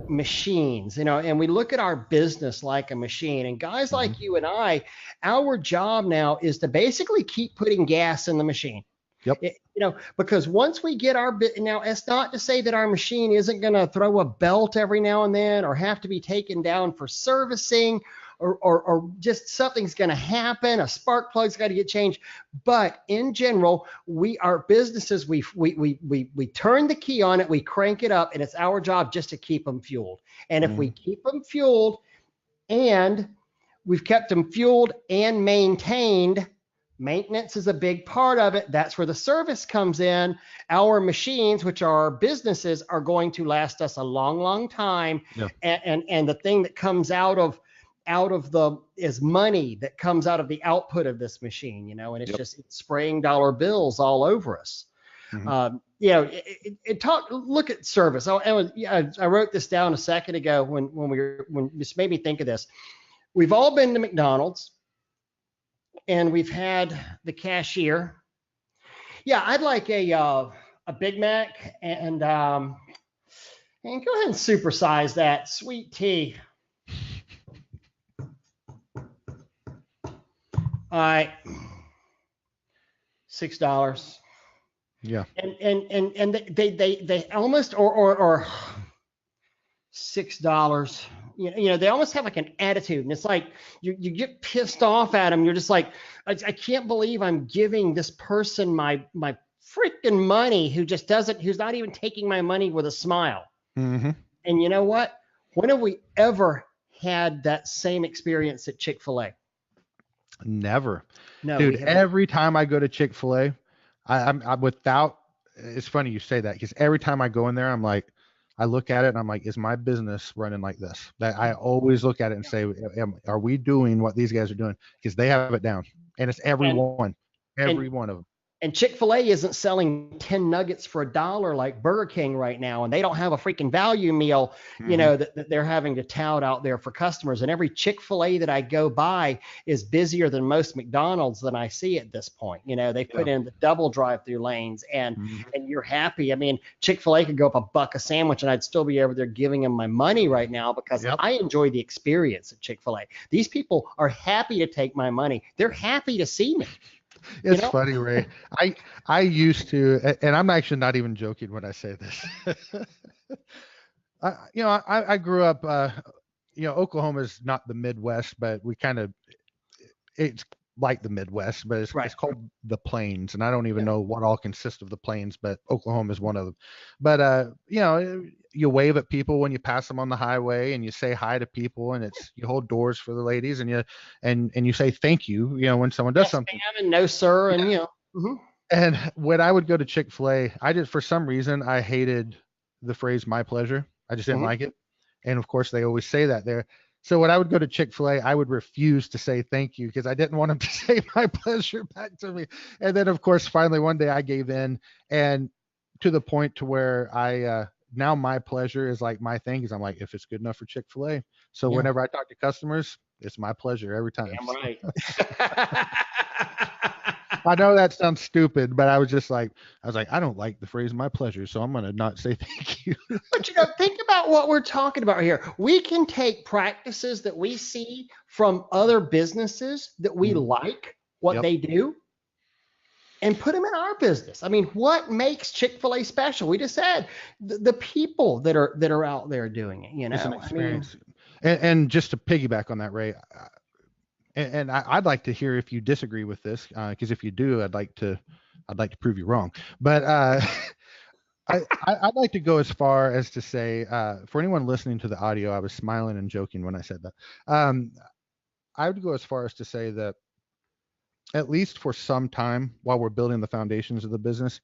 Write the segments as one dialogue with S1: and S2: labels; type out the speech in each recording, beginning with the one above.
S1: machines, and we look at our business like a machine. And guys
S2: Hmm.
S1: like you and I, our job now is to basically keep putting gas in the machine.
S2: Yep.
S1: Because once we get our bit, now it's not to say that our machine isn't going to throw a belt every now and then or have to be taken down for servicing or just something's going to happen. A spark plug's got to get changed. But in general, our businesses, we turn the key on it, we crank it up, and it's our job just to keep them fueled. And if we
S2: Hmm.
S1: keep them fueled and we've kept them fueled and maintained. Maintenance is a big part of it. That's where the service comes in. Our machines, which are our businesses, are going to last us a long, long time.
S2: Yeah.
S1: And the thing that comes out of the is money that comes out of the output of this machine, and
S2: Yep.
S1: it's spraying dollar bills all over us.
S2: Hmm.
S1: Look at service. I wrote this down a second ago when this made me think of this. We've all been to McDonald's and we've had the cashier. Yeah, I'd like a Big Mac and go ahead and supersize that sweet tea. All right, $6.
S2: Yeah.
S1: And they almost or $6. They almost have like an attitude, and it's like you get pissed off at them. You're just like, I can't believe I'm giving this person my freaking money who's not even taking my money with a smile.
S2: Hmm.
S1: And you know what? When have we ever had that same experience at Chick-fil-A?
S2: Never.
S1: No, we
S2: Dude,
S1: haven't.
S2: every time I go to Chick-fil-A, I'm without, it's funny you say that because every time I go in there, I'm like, I look at it and I'm like, is my business running like this? That I always look at it and say, are we doing what these guys are doing? Because they have it down. And it's
S1: And
S2: every
S1: and
S2: one of them.
S1: And Chick-fil-A isn't selling 10 nuggets for $1 like Burger King right now. And they don't have a freaking value meal,
S2: Hmm.
S1: that they're having to tout out there for customers. And every Chick-fil-A that I go by is busier than most McDonald's that I see at this point. They've
S2: Yeah.
S1: put in the double drive-through lanes and
S2: Hmm.
S1: and you're happy. I mean, Chick-fil-A could go up $1 a sandwich and I'd still be over there giving them my money right now because
S2: Yep.
S1: I enjoy the experience at Chick-fil-A. These people are happy to take my money. They're happy to see me, you
S2: It's
S1: know?
S2: funny, Ray. I used to, and I'm actually not even joking when I say this. I grew up. Oklahoma is not the Midwest, but we kind of it's like the Midwest, but it's
S1: Right.
S2: called the Plains, and I don't even
S1: Yeah.
S2: know what all consists of the Plains, but Oklahoma is one of them. But you wave at people when you pass them on the highway, and you say hi to people, and you hold doors for the ladies, and you say thank you, when someone does
S1: Yes,
S2: something.
S1: ma'am, and no, sir,
S2: Yeah.
S1: and mhm.
S2: And when I would go to Chick-fil-A, I just for some reason I hated the phrase "my pleasure." I just didn't
S1: Mhm.
S2: like it. And of course, they always say that there. So when I would go to Chick-fil-A, I would refuse to say thank you because I didn't want them to say my pleasure back to me. And then, of course, finally one day I gave in, and to the point to where now my pleasure is like my thing because I'm like, if it's good enough for Chick-fil-A. So
S1: Yeah,
S2: whenever I talk to customers, it's my pleasure every time.
S1: damn right.
S2: I know that sounds stupid, but I was like, I don't like the phrase "my pleasure," so I'm gonna not say thank you.
S1: But think about what we're talking about here. We can take practices that we see from other businesses that we
S2: Mhm.
S1: like what
S2: Yep.
S1: they do and put them in our business. I mean, what makes Chick-fil-A special? We just said the people that are out there doing it,
S2: It's an
S1: I mean,
S2: experience. And just to piggyback on that, Ray, and I'd like to hear if you disagree with this, because if you do, I'd like to prove you wrong. But I'd like to go as far as to say, for anyone listening to the audio, I was smiling and joking when I said that. Um, I would go as far as to say that at least for some time while we're building the foundations of the business,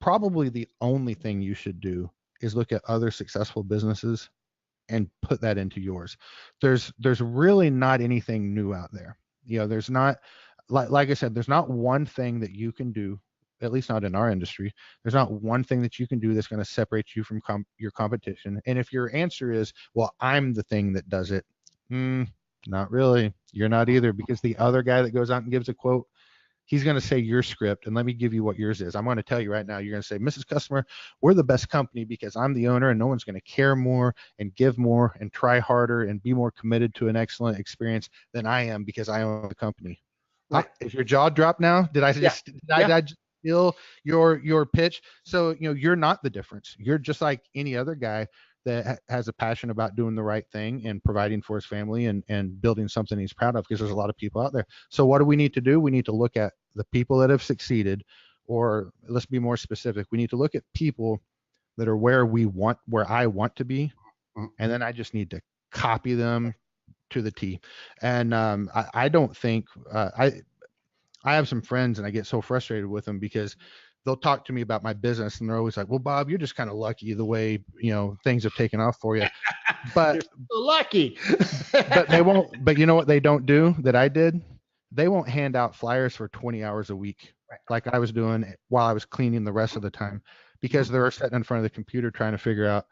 S2: probably the only thing you should do is look at other successful businesses and put that into yours. There's really not anything new out there. There's not like I said, there's not one thing that you can do, at least not in our industry. There's not one thing that you can do that's going to separate you from your competition. And if your answer is, well, I'm the thing that does it, not really. You're not either because the other guy that goes out and gives a quote, He's going to say your script, and let me give you what yours is. I'm going to tell you right now, you're going to say, Mrs. Customer, we're the best company because I'm the owner, and no one's going to care more and give more and try harder and be more committed to an excellent experience than I am because I own the company.
S1: Right.
S2: Is your jaw dropped now? Did I
S1: Yeah.
S2: just steal your pitch? So you're not the difference. You're just like any other guy that has a passion about doing the right thing and providing for his family and building something he's proud of, because there's a lot of people out there. So what do we need to do? We need to look at the people that have succeeded, or let's be more specific. We need to look at people that are where I want to be. And then I just need to copy them to the T. And I don't think I have some friends and I get so frustrated with them because they'll talk to me about my business and they're always like, well, Bob, you're just kind of lucky the way, things have taken off for you. But
S1: So lucky.
S2: but they won't, but you know what they don't do that I did? They won't hand out flyers for 20 hours a week like I was doing while I was cleaning the rest of the time, because they're sitting in front of the computer trying to figure out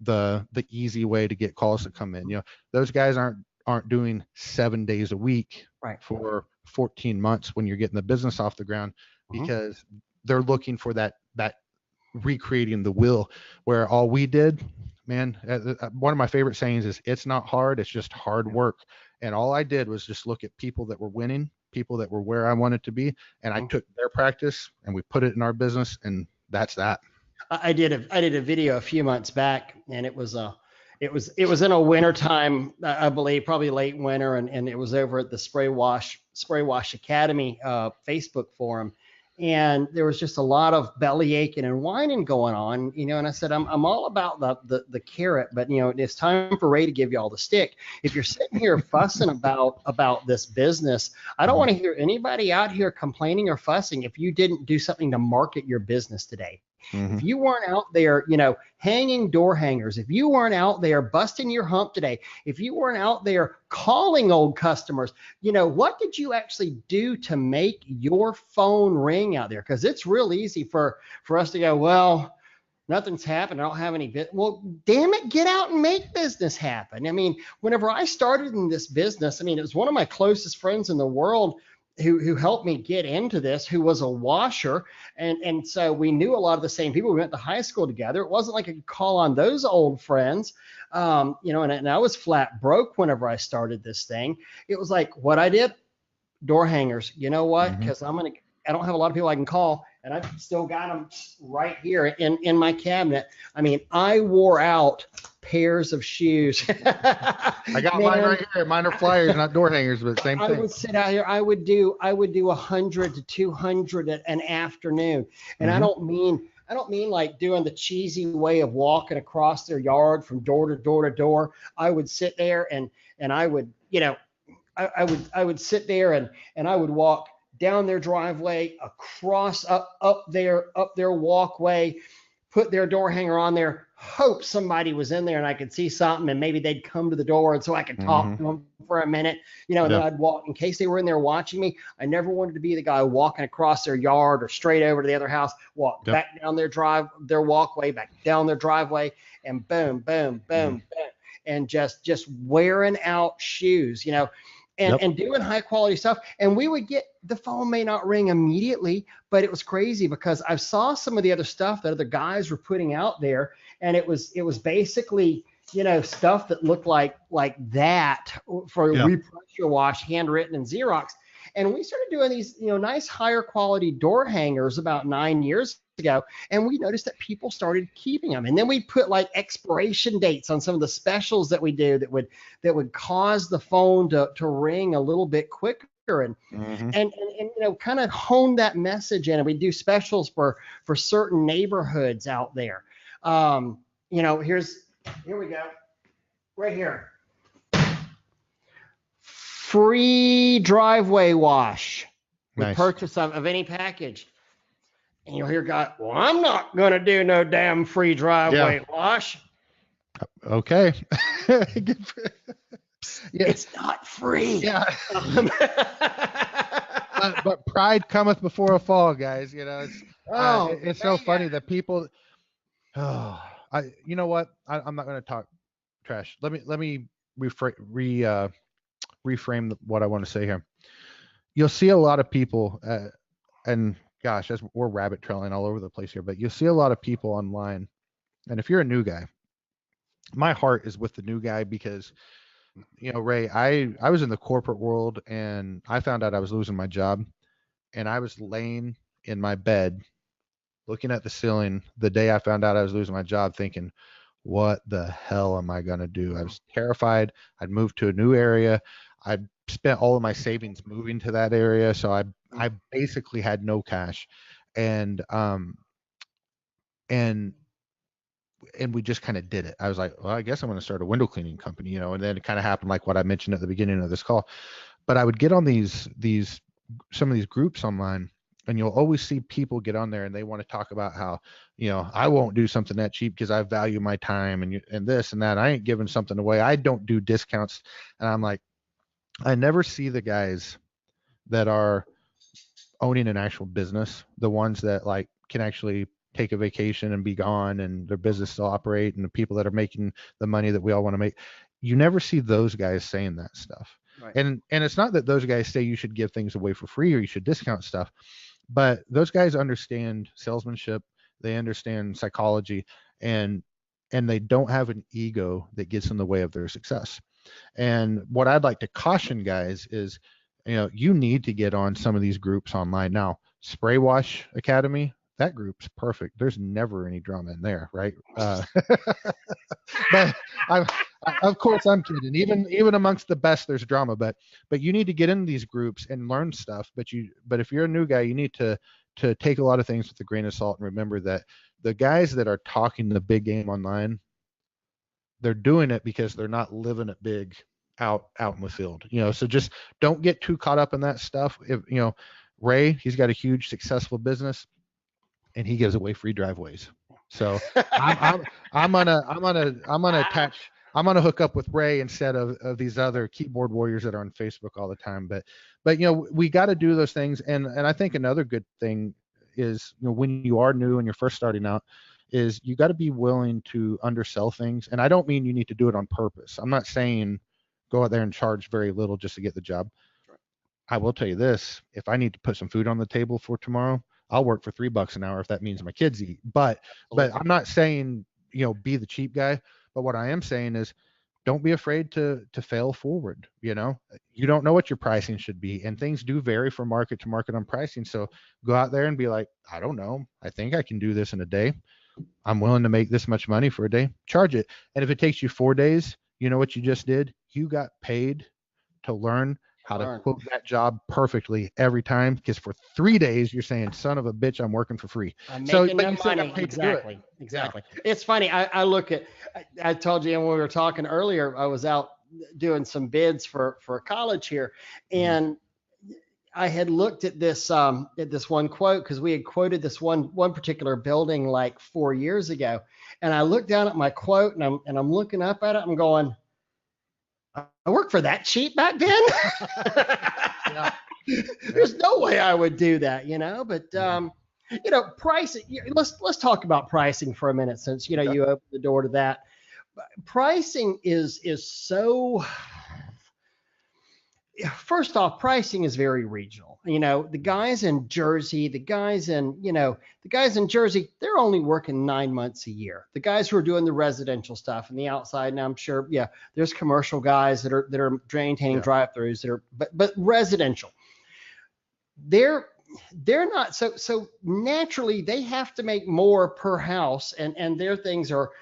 S2: the easy way to get calls to come in. Those guys aren't doing 7 days a week
S1: Right.
S2: for 14 months when you're getting the business off the ground, because they're looking for that recreating the wheel, where all we did, man, one of my favorite sayings is, it's not hard, it's just hard work. And all I did was just look at people that were winning, people that were where I wanted to be, and I took their practice and we put it in our business, and that's that.
S1: I did a video a few months back, and it was in a winter time, I believe, probably late winter, and it was over at the Spray Wash Academy Facebook forum, and there was just a lot of belly aching and whining going on, and I said, I'm all about the carrot, but it's time for Ray to give you all the stick. If you're sitting here fussing about this business, I don't want to hear anybody out here complaining or fussing if you didn't do something to market your business today. If you weren't out there, hanging door hangers, if you weren't out there busting your hump today, if you weren't out there calling old customers, what did you actually do to make your phone ring out there? Because it's real easy for us to go, well, nothing's happened, I don't have any business. Well, damn it, get out and make business happen. I mean, whenever I started in this business, it was one of my closest friends in the world who helped me get into this, who was a washer. And so we knew a lot of the same people. We went to high school together. It wasn't like I could call on those old friends, and I was flat broke whenever I started this thing. It was like what I did, door hangers. You know what? Because I don't have a lot of people I can call, and I've still got them right here in my cabinet. I wore out pairs of shoes.
S2: I got mine right here. Mine are flyers, not door hangers, but same thing.
S1: I would sit out here. I would do 100 to 200 an afternoon, and I don't mean like doing the cheesy way of walking across their yard from door to door to door. I would sit there and I would, I would sit there and I would walk down their driveway, across up their walkway, put their door hanger on there, hope somebody was in there and I could see something, and maybe they'd come to the door, and so I could talk to them for a minute, and then I'd walk in case they were in there watching me. I never wanted to be the guy walking across their yard or straight over to the other house, walk back down their walkway, back down their driveway, and boom, boom, boom, boom, and just wearing out shoes, and doing high quality stuff. And we would get, the phone may not ring immediately, but it was crazy because I saw some of the other stuff that other guys were putting out there. And it was basically, stuff that looked like that for repressure wash, handwritten and Xerox. And we started doing these, nice higher quality door hangers about 9 years ago, and we noticed that people started keeping them. And then we put like expiration dates on some of the specials that we do that would cause the phone to ring a little bit quicker, and kind of hone that message in. And we do specials for certain neighborhoods out there. Here we go, right here. Free driveway wash with purchase of any package. And you'll hear God, well, I'm not going to do no damn free driveway wash.
S2: Okay.
S1: It's not free.
S2: Yeah. but pride cometh before a fall, guys. It's so funny that people, you know what? I'm not going to talk trash. Let me reframe what I want to say here. you'll see a lot of people, and gosh, we're rabbit trailing all over the place here, but you'll see a lot of people online. And if you're a new guy, my heart is with the new guy because, Ray, I was in the corporate world and I found out I was losing my job, and I was laying in my bed looking at the ceiling the day I found out I was losing my job, thinking, what the hell am I going to do? I was terrified. I'd moved to a new area. I'd spent all of my savings moving to that area. So I basically had no cash. And, and, and we just kind of did it. I was like, well, I guess I'm going to start a window cleaning company, and then it kind of happened like what I mentioned at the beginning of this call. But I would get on some of these groups online, and you'll always see people get on there and they want to talk about how, I won't do something that cheap because I value my time and this and that. I ain't giving something away. I don't do discounts. And I'm like, I never see the guys that are owning an actual business, the ones that like can actually take a vacation and be gone and their business still operate, and the people that are making the money that we all want to make. You never see those guys saying that stuff. Right. And it's not that those guys say you should give things away for free or you should discount stuff, but those guys understand salesmanship, they understand psychology, and they don't have an ego that gets in the way of their success. And what I'd like to caution guys is, you need to get on some of these groups online. Now, Spray Wash Academy, that group's perfect. There's never any drama in there, right? But of course I'm kidding. Even amongst the best, there's drama. But you need to get into these groups and learn stuff. But if you're a new guy, you need to take a lot of things with a grain of salt and remember that the guys that are talking the big game online, they're doing it because they're not living it big out in the field. So just don't get too caught up in that stuff. If Ray, he's got a huge successful business, and he gives away free driveways. So I'm gonna hook up with Ray instead of these other keyboard warriors that are on Facebook all the time. But we got to do those things. And I think another good thing is, when you are new and you're first starting out, is you got to be willing to undersell things. And I don't mean you need to do it on purpose. I'm not saying go out there and charge very little just to get the job. I will tell you this: if I need to put some food on the table for tomorrow, I'll work for $3 an hour if that means my kids eat. But I'm not saying, be the cheap guy. But what I am saying is, don't be afraid to fail forward. You don't know what your pricing should be, and things do vary from market to market on pricing. So go out there and be like, I don't know, I think I can do this in a day. I'm willing to make this much money for a day. Charge it. And if it takes you 4 days, you know what you just did? You got paid to learn how to quote that job perfectly every time, because for 3 days you're saying, son of a bitch, I'm working for free.
S1: I'm making money. Exactly. Yeah. It's funny. I look at, I told you when we were talking earlier, I was out doing some bids for college here, and I had looked at this one quote, because we had quoted this one particular building like 4 years ago, and I looked down at my quote and I'm looking up at it. I'm going, I worked for that cheap back then. There's no way I would do that, But pricing. Let's talk about pricing for a minute, since you opened the door to that. Pricing is so. First off, pricing is very regional. The guys in Jersey, they're only working 9 months a year. The guys who are doing the residential stuff and the outside, and I'm sure, there's commercial guys that are maintaining drive-throughs that are, but residential. They're not so naturally they have to make more per house, and their things are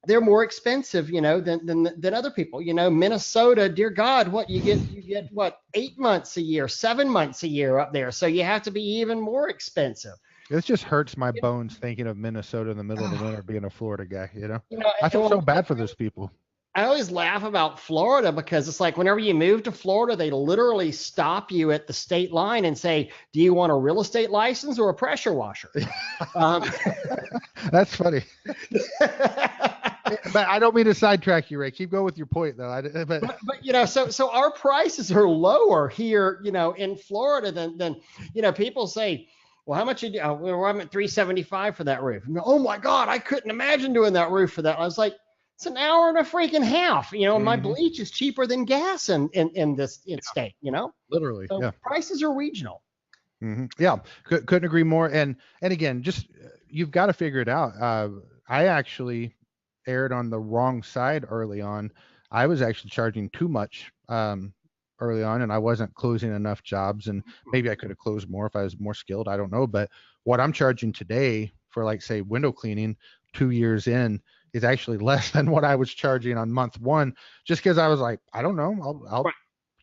S1: they're more expensive, than other people. Minnesota, dear God, what you get what, 8 months a year, 7 months a year up there. So you have to be even more expensive.
S2: It just hurts my bones thinking of Minnesota in the middle of the winter being a Florida guy, I feel so bad for those people.
S1: I always laugh about Florida, because it's like whenever you move to Florida, they literally stop you at the state line and say, do you want a real estate license or a pressure washer?
S2: That's funny. But I don't mean to sidetrack you, Ray. Keep going with your point, though.
S1: But so our prices are lower here, in Florida than people say, well, how much you do? I'm at $375 for that roof. Oh my God, I couldn't imagine doing that roof for that. I was like, It's an hour and a freaking half. And my
S2: Hmm.
S1: bleach is cheaper than gas in this state.
S2: Literally,
S1: So
S2: yeah.
S1: prices are regional.
S2: Yeah, couldn't agree more. And again, just you've got to figure it out. I actually aired on the wrong side early on. I was actually charging too much early on, and I wasn't closing enough jobs. And maybe I could have closed more if I was more skilled. I don't know. But what I'm charging today for, like, say, window cleaning 2 years in is actually less than what I was charging on month one, just because I was like, I don't know, I'll
S1: Right.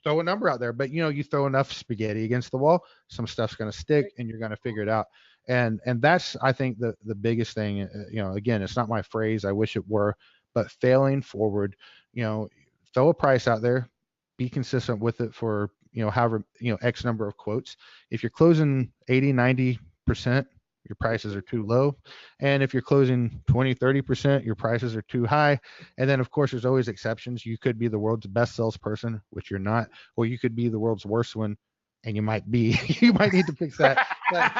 S2: throw a number out there. But you throw enough spaghetti against the wall, some stuff's going to stick, and you're going to figure it out. And that's, I think, the biggest thing. Again, it's not my phrase, I wish it were, but failing forward, you know throw a price out there, be consistent with it for however x number of quotes. If you're closing 80-90%, your prices are too low. And if you're closing 20-30%, your prices are too high. And then, of course, there's always exceptions. You could be the world's best salesperson, which you're not, or you could be the world's worst one, and you might be. You might need to fix that. But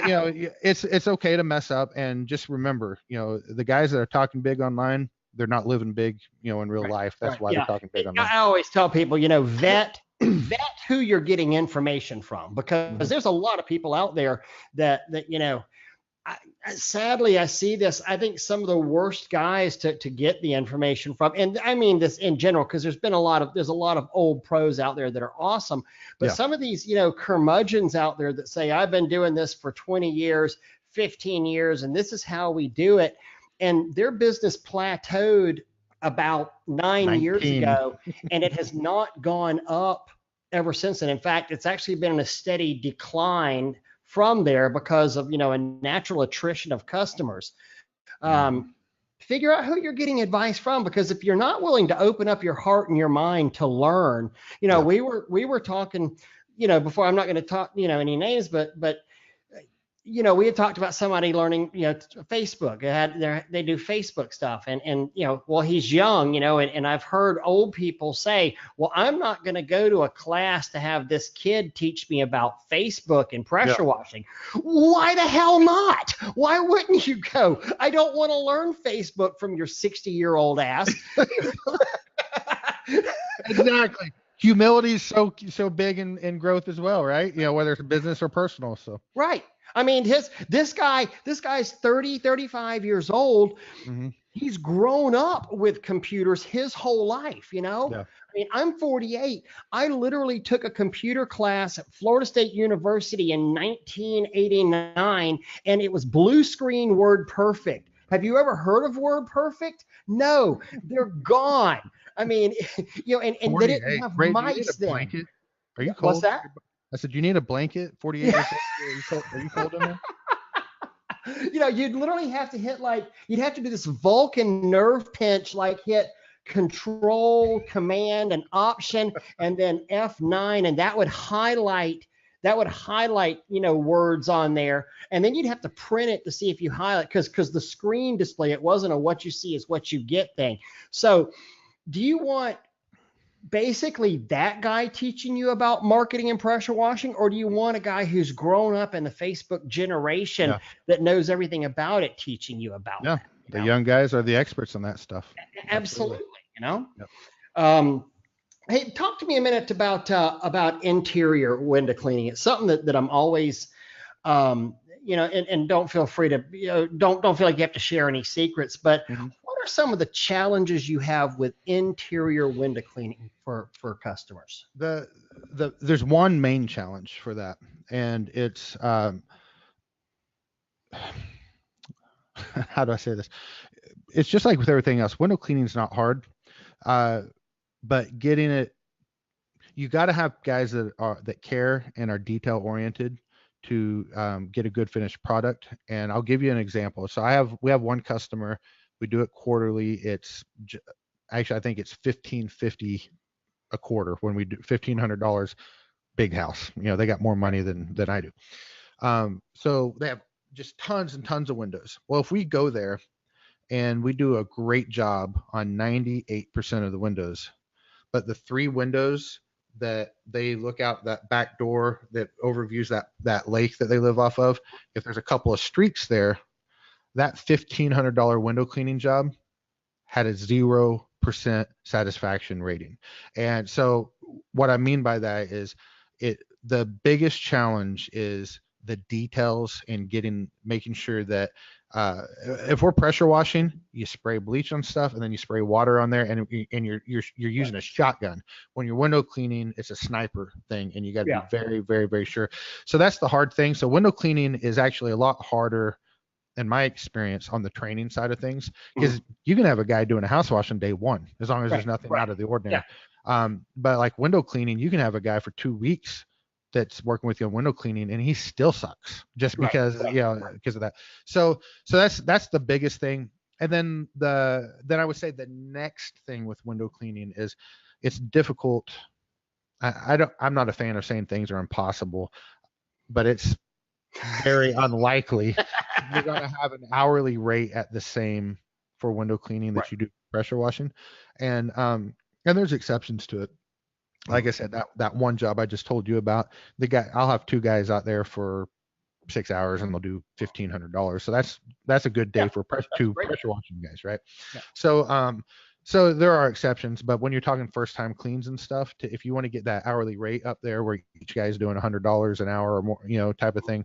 S2: it's okay to mess up. And just remember, the guys that are talking big online, they're not living big, in real
S1: Right.
S2: life. That's
S1: Right.
S2: why they're
S1: Yeah.
S2: talking big online.
S1: I always tell people, vet who you're getting information from, because
S2: Mhm.
S1: there's a lot of people out there that I, sadly, I see this. I think some of the worst guys to get the information from, and I mean this in general, because there's a lot of old pros out there that are awesome, but
S2: Yeah.
S1: some of these, curmudgeons out there that say, I've been doing this for 20 years, 15 years, and this is how we do it. And their business plateaued about 9 years
S2: 19.
S1: ago, and it has not gone up ever since. And in fact, it's actually been in a steady decline from there because of a natural attrition of customers.
S2: Mhm.
S1: um, Figure out who you're getting advice from, because if you're not willing to open up your heart and your mind to learn,
S2: Yeah.
S1: we were talking, before. I'm not going to talk any names, but we had talked about somebody learning, Facebook. They do Facebook stuff, and well, he's young, and I've heard old people say, well, I'm not going to go to a class to have this kid teach me about Facebook and
S2: Yeah.
S1: pressure washing. Why the hell not? Why wouldn't you go? I don't want to learn Facebook from your 60-year-old ass.
S2: Exactly. Humility is so big in growth as well, right? Whether it's business or personal. So.
S1: Right. I mean, this guy's 30, 35 years old.
S2: Hmm.
S1: He's grown up with computers his whole life.
S2: Yeah.
S1: I mean, I'm 48. I literally took a computer class at Florida State University in 1989, and it was blue screen Word Perfect. Have you ever heard of Word Perfect? No, they're gone. I mean, and they didn't
S2: 48.
S1: have
S2: Ray, do you need a
S1: mice then.
S2: blanket? Are you
S1: What's
S2: cold?
S1: that?
S2: I said, you need a blanket? 48 years old? Are you cold in there?
S1: You'd literally have to hit, like, you'd have to do this Vulcan nerve pinch, like hit Control, Command, and Option, and then F9, and that would highlight words on there, and then you'd have to print it to see if you highlight, because the screen display, it wasn't a what you see is what you get thing. So do you want basically that guy teaching you about marketing and pressure washing, or do you want a guy who's grown up in the Facebook generation
S2: Yeah.
S1: that knows everything about it teaching you about
S2: Yeah.
S1: that?
S2: The young guys are the experts on that stuff. Absolutely.
S1: Absolutely. you know
S2: Yep.
S1: um, Hey, talk to me a minute about interior window cleaning. It's something that I'm always, and don't feel free to, don't feel like you have to share any secrets, but
S2: Hmm.
S1: what are some of the challenges you have with interior window cleaning for customers?
S2: There's one main challenge for that, and it's how do I say this? It's just like with everything else. Window cleaning is not hard, uh, but getting it, you got to have guys that care and are detail oriented to get a good finished product. And I'll give you an example. So we have one customer. We do it quarterly. Actually, I think it's 1550 a quarter when we do $1,500. Big house. They got more money than I do. So they have just tons and tons of windows. Well, if we go there and we do a great job on 98% of the windows, but the three windows that they look out that back door that overviews that lake that they live off of, if there's a couple of streaks there, that $1,500 window cleaning job had a 0% satisfaction rating. And so what I mean by that is the biggest challenge is the details in making sure that if we're pressure washing, you spray bleach on stuff and then you spray water on there, and you're using a shotgun. When you're window cleaning, it's a sniper thing, and you got to be very, very, very sure. So that's the hard thing. So window cleaning is actually a lot harder in my experience on the training side of things, because you can have a guy doing a house wash on day one as long as there's nothing out of the ordinary. But like window cleaning, you can have a guy for 2 weeks that's working with you on window cleaning and he still sucks just because because of that. So that's the biggest thing. And then I would say the next thing with window cleaning is it's difficult. I'm not a fan of saying things are impossible, but it's very unlikely you're going to have an hourly rate at the same for window cleaning that you do pressure washing. And there's exceptions to it. Like I said, that one job I just told you about, I'll have 2 guys out there for 6 hours and they'll do $1,500. So that's a good day for two pressure washing guys, right? So there are exceptions, but when you're talking first time cleans and stuff, if you want to get that hourly rate up there where each guy's doing $100 an hour or more, type of thing,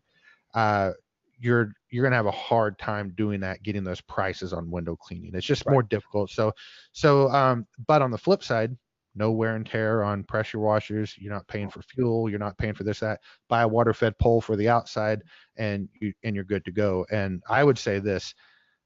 S2: you're going to have a hard time doing that, getting those prices on window cleaning. It's just more difficult. So but on the flip side, no wear and tear on pressure washers. You're not paying for fuel. You're not paying for this, that. Buy a water fed pole for the outside and you're good to go. And I would say this,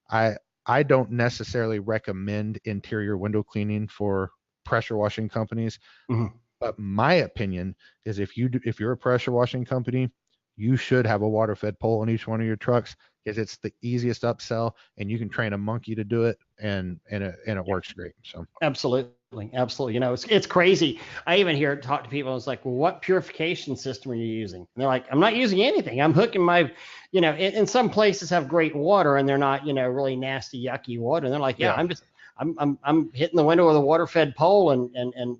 S2: I don't necessarily recommend interior window cleaning for pressure washing companies. But my opinion is if you're a pressure washing company, you should have a water fed pole on each one of your trucks, because it's the easiest upsell and you can train a monkey to do it and it works great. So
S1: absolutely. It's crazy. I even talk to people. It's like, well, what purification system are you using? And they're like, I'm not using anything. I'm hooking my, in some places have great water and they're not, really nasty, yucky water. And they're like, I'm hitting the window with a water fed pole and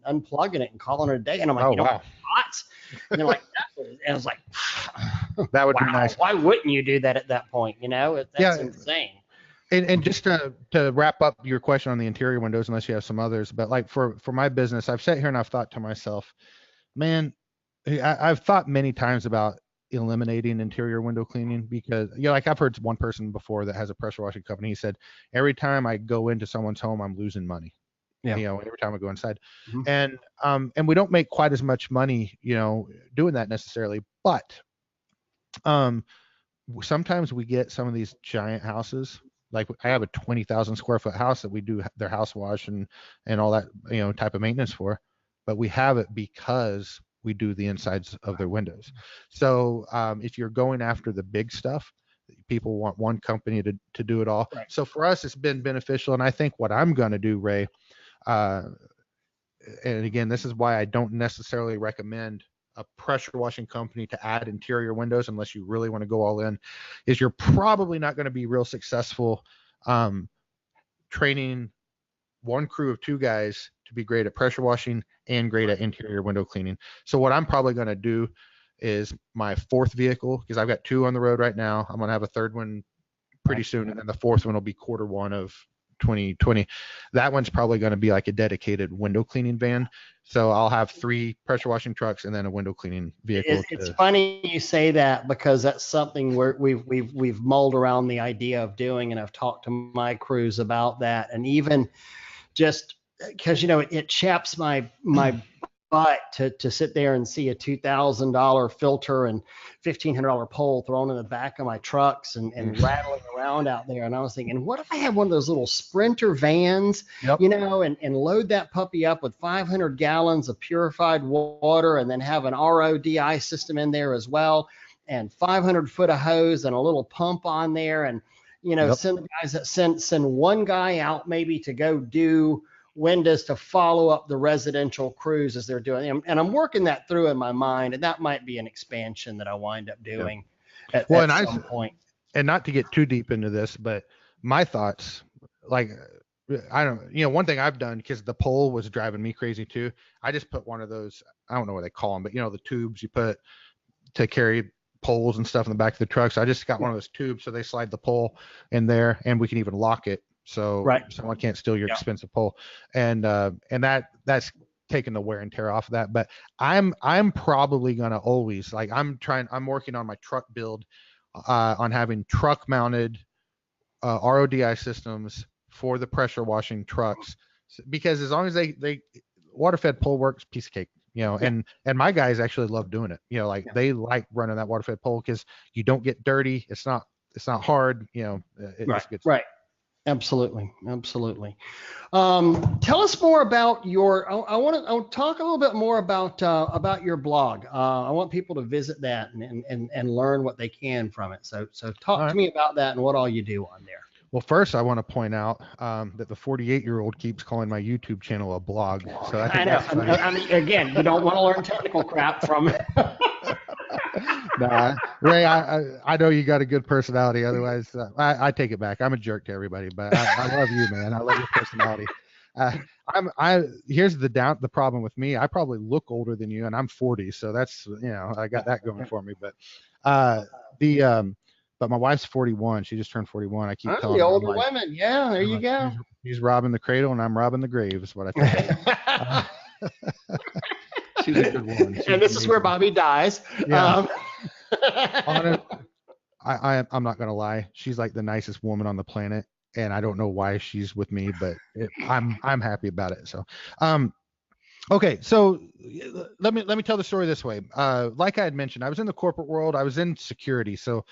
S1: unplugging it and calling it a day. And I'm like, what? And they're like, and I was like,
S2: that would be nice.
S1: Why wouldn't you do that at that point? That's insane.
S2: And just to wrap up your question on the interior windows, unless you have some others, but like for my business, I've sat here and I've thought to myself, man, I've thought many times about eliminating interior window cleaning, because like I've heard one person before that has a pressure washing company. He said, every time I go into someone's home, I'm losing money. Every time I go inside. And we don't make quite as much money, doing that necessarily, but sometimes we get some of these giant houses. Like I have a 20,000 square foot house that we do their house wash and all that, type of maintenance for, but we have it because we do the insides of their windows. So if you're going after the big stuff, people want one company to do it all. So for us, it's been beneficial. And I think what I'm going to do, Ray, and again, this is why I don't necessarily recommend a pressure washing company to add interior windows unless you really want to go all in, is you're probably not going to be real successful training one crew of 2 guys to be great at pressure washing and great at interior window cleaning. So what I'm probably going to do is my 4th vehicle, because I've got 2 on the road right now, I'm going to have a 3rd one pretty soon, and then the 4th one will be Q1 of 2020. That one's probably going to be like a dedicated window cleaning van. So I'll have 3 pressure washing trucks and then a window cleaning vehicle.
S1: It's funny you say that, because that's something we've mulled around the idea of doing, and I've talked to my crews about that. And even just because it chaps my butt to sit there and see a $2,000 filter and $1,500 pole thrown in the back of my trucks and rattling around out there. And I was thinking, what if I had one of those little Sprinter vans, and load that puppy up with 500 gallons of purified water, and then have an RODI system in there as well, and 500 foot of hose and a little pump on there, and send the guys that send one guy out maybe to go do windows to follow up the residential crews as they're doing. And I'm working that through in my mind, and that might be an expansion that I wind up doing at some point.
S2: And not to get too deep into this, but my thoughts, like, I don't, one thing I've done, because the pole was driving me crazy too, I just put one of those, I don't know what they call them, but the tubes you put to carry poles and stuff in the back of the truck. So I just got one of those tubes, so they slide the pole in there, and we can even lock it. so
S1: Right.
S2: someone can't steal your
S1: Yeah.
S2: expensive pole, and that's taking the wear and tear off of that. But I'm probably gonna always like I'm working on my truck build, on having truck mounted RODI systems for the pressure washing trucks, because as long as they water fed pole works, piece of cake,
S1: Yeah.
S2: and my guys actually love doing it, like
S1: Yeah.
S2: they like running that water fed pole because you don't get dirty. It's not hard,
S1: Right.
S2: it's good stuff.
S1: Right. Absolutely. Absolutely. Tell us more about I want to talk a little bit more about your blog. I want people to visit that and learn what they can from it. So
S2: All
S1: talk to
S2: right.
S1: me about that and what all you do on there.
S2: Well, first I want to point out that the 48-year-old keeps calling my YouTube channel a blog, so I
S1: I
S2: think
S1: know.
S2: that's funny.
S1: I mean, again, you don't want to learn technical crap from.
S2: Nah, Ray, I know you got a good personality. Otherwise, I take it back. I'm a jerk to everybody, but I love you, man. I love your personality. Uh, here's the problem with me. I probably look older than you, and I'm 40, so that's I got that going for me. But uh, the but my wife's 41. She just turned 41. I keep
S1: The
S2: telling her, I'm
S1: older
S2: like,
S1: women. Yeah, there you go.
S2: she's robbing the cradle, and I'm robbing the grave. Is what I tell her. She's a good woman. She's
S1: And this is where
S2: amazing.
S1: Bobby dies.
S2: Yeah. Honest, I'm not gonna lie. She's like the nicest woman on the planet, and I don't know why she's with me, but I'm happy about it. So, okay. So let me tell the story this way. Like I had mentioned, I was in the corporate world. I was in security, so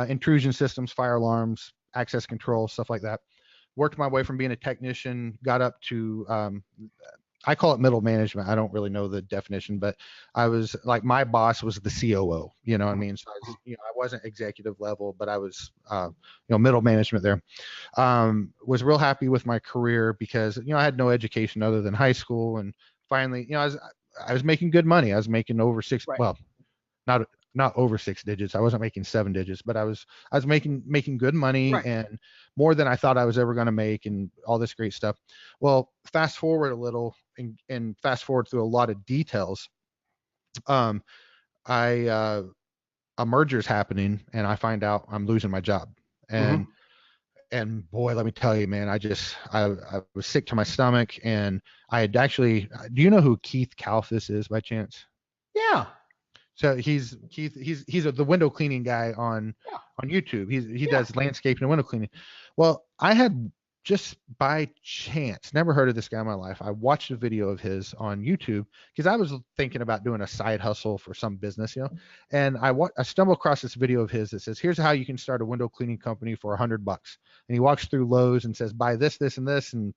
S2: intrusion systems, fire alarms, access control, stuff like that. Worked my way from being a technician, got up to I call it middle management. I don't really know the definition, but I was like, my boss was the COO, you know what I mean? So I wasn't executive level, but I was, middle management there. Was real happy with my career because, I had no education other than high school. And finally, I was making good money. I was making over six,
S1: Right.
S2: well, not over six digits. I wasn't making seven digits, but I was making good money
S1: Right.
S2: and more than I thought I was ever going to make and all this great stuff. Well, fast forward a little and fast forward through a lot of details. Um, I A merger's happening and I find out I'm losing my job.
S1: Mm-hmm.
S2: And boy, let me tell you, man, I was sick to my stomach and I had actually, do you know who Keith Kalfas is by chance?
S1: Yeah.
S2: So he's the window cleaning guy
S1: Yeah.
S2: on YouTube. He
S1: Yeah.
S2: does landscaping and window cleaning. Well, I had just by chance never heard of this guy in my life. I watched a video of his on YouTube because I was thinking about doing a side hustle for some business, and I stumbled across this video of his that says, "Here's how you can start a window cleaning company for $100." And he walks through Lowe's and says, "Buy this, this, and this, and